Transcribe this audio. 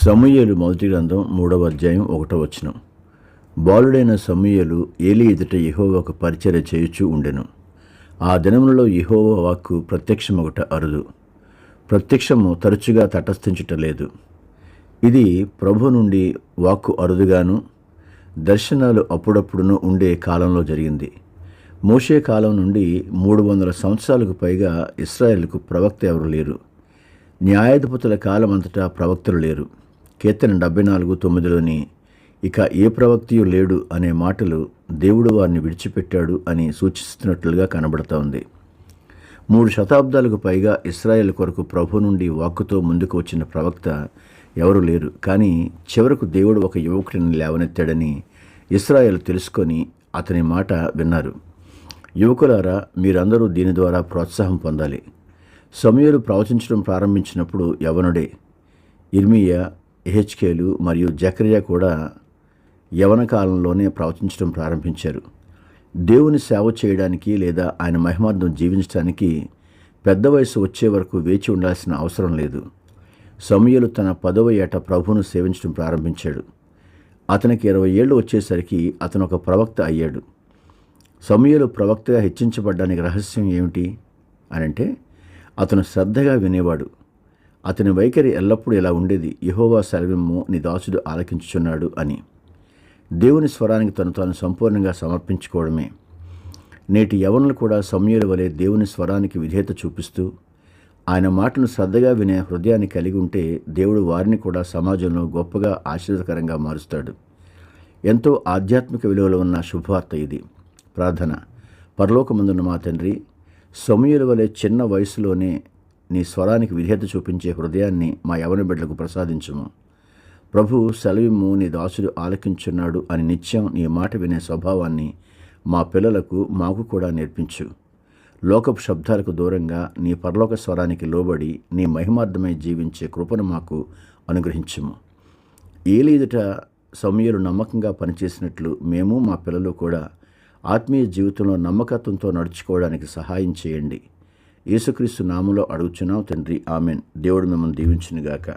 సమూయేలు మొదటి గ్రంథం 3వ అధ్యాయం 1వ వచనం. బాలుడైన సమూయేలు ఏలీ ఎదుట యెహోవాకు పరిచర్య చేయుచూ ఉండెను. ఆ దినములలో యెహోవా వాక్కు ప్రత్యక్షమగుట అరుదు, ప్రత్యక్షము తరచుగా తటస్థించుట లేదు. ఇది ప్రభు నుండి వాక్కు అరుదుగాను, దర్శనాలు అప్పుడప్పుడును ఉండే కాలంలో జరిగింది. మోషే కాలం నుండి 300 సంవత్సరాలకు పైగా ఇశ్రాయేలుకు ప్రవక్త ఎవరు లేరు. న్యాయాధిపతుల కాలమంతటా ప్రవక్తలు లేరు. కీర్తన 74:9లోని ఇక ఏ ప్రవక్తయు లేడు అనే మాటలు దేవుడు వారిని విడిచిపెట్టాడు అని సూచిస్తున్నట్లుగా కనబడుతూ ఉంది. 3 శతాబ్దాలకు పైగా ఇశ్రాయేల్ కొరకు ప్రభు నుండి వాక్కుతో ముందుకు వచ్చిన ప్రవక్త ఎవరు లేరు. కానీ చివరకు దేవుడు ఒక యువకుడిని లేవనెత్తాడని ఇశ్రాయేలు తెలుసుకొని అతని మాట విన్నారు. యువకులారా, మీరందరూ దీని ద్వారా ప్రోత్సాహం పొందాలి. సమూయేలు ప్రవచించడం ప్రారంభించినప్పుడు యవనుడే. ఇర్మీయా, యెహెజ్కేలు మరియు జకర్యా కూడా యవన కాలంలోనే ప్రవచించడం ప్రారంభించారు. దేవుని సేవ చేయడానికి లేదా ఆయన మహిమార్థం జీవించడానికి పెద్ద వయసు వచ్చే వరకు వేచి ఉండాల్సిన అవసరం లేదు. సమూయేలు తన 10వ ఏట ప్రభువును సేవించడం ప్రారంభించాడు. అతనికి 20 ఏళ్ళు వచ్చేసరికి అతను ఒక ప్రవక్త అయ్యాడు. సమూయేలు ప్రవక్తగా హెచ్చించబడ్డానికి రహస్యం ఏమిటి అనంటే, అతను శ్రద్ధగా వినేవాడు. అతని వైఖరి ఎల్లప్పుడూ ఇలా ఉండేది: యెహోవా సెలవిమ్ము, నీ దాసుడు ఆలకించుచున్నాడు అని. దేవుని స్వరానికి తాను సంపూర్ణంగా సమర్పించుకోవడమే. నేటి యవనులు కూడా సమూయేలు వలె దేవుని స్వరానికి విధేయత చూపిస్తూ ఆయన మాటను శ్రద్ధగా వినే హృదయాన్ని కలిగి ఉంటే దేవుడు వారిని కూడా సమాజంలో గొప్పగా ఆశీర్వదకరంగా మారుస్తాడు. ఎంతో ఆధ్యాత్మిక విలువలు ఉన్న శుభవార్త ఇది. ప్రార్థన. పరలోకమందున్న మా తండ్రి, సమూయేలు వలె చిన్న వయసులోనే నీ స్వరానికి విధేయత చూపించే హృదయాన్ని మా యవన బిడ్డలకు ప్రసాదించుము. ప్రభు సెలవిమ్ము, నీ దాసుడు ఆలకించున్నాడు అని నిత్యం నీ మాట వినే స్వభావాన్ని మా పిల్లలకు, మాకు కూడా నేర్పించు. లోకపు శబ్దాలకు దూరంగా నీ పరలోక స్వరానికి లోబడి నీ మహిమార్థమై జీవించే కృపను మాకు అనుగ్రహించుము. ఏలీ ఎదుట సమూయేలు నమ్మకంగా పనిచేసినట్లు మేము, మా పిల్లలు కూడా ఆత్మీయ జీవితంలో నమ్మకత్వంతో నడుచుకోవడానికి సహాయం చేయండి. యేసుక్రీస్తు నామములో అడుగుచున్నాం తండ్రి, ఆమెన్. దేవుడు మిమ్మల్ని దీవించునుగాక.